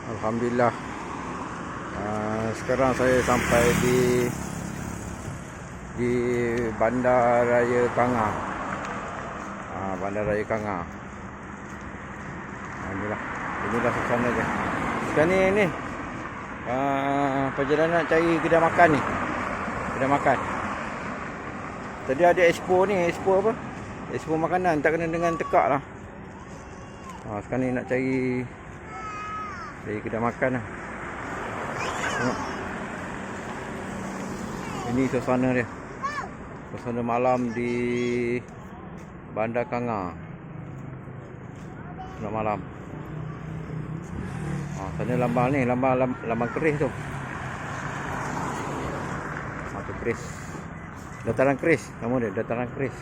Alhamdulillah. Sekarang saya sampai di Bandaraya Kanga. Bandaraya Kanga. Inilah suasana dia. Sekarang ni perjalanan nak cari kedai makan ni. Kedai makan. Tadi ada expo ni, expo apa? Expo makanan, tak kena dengan tekak lah. Sekarang ni nak cari kedai makan lah. Ini suasana dia. Suasana malam di Bandar Kanga. Suasana malam. Sana lambang ni, lambang keris tu. Satu keris. Dataran keris, nama dia Dataran Keris.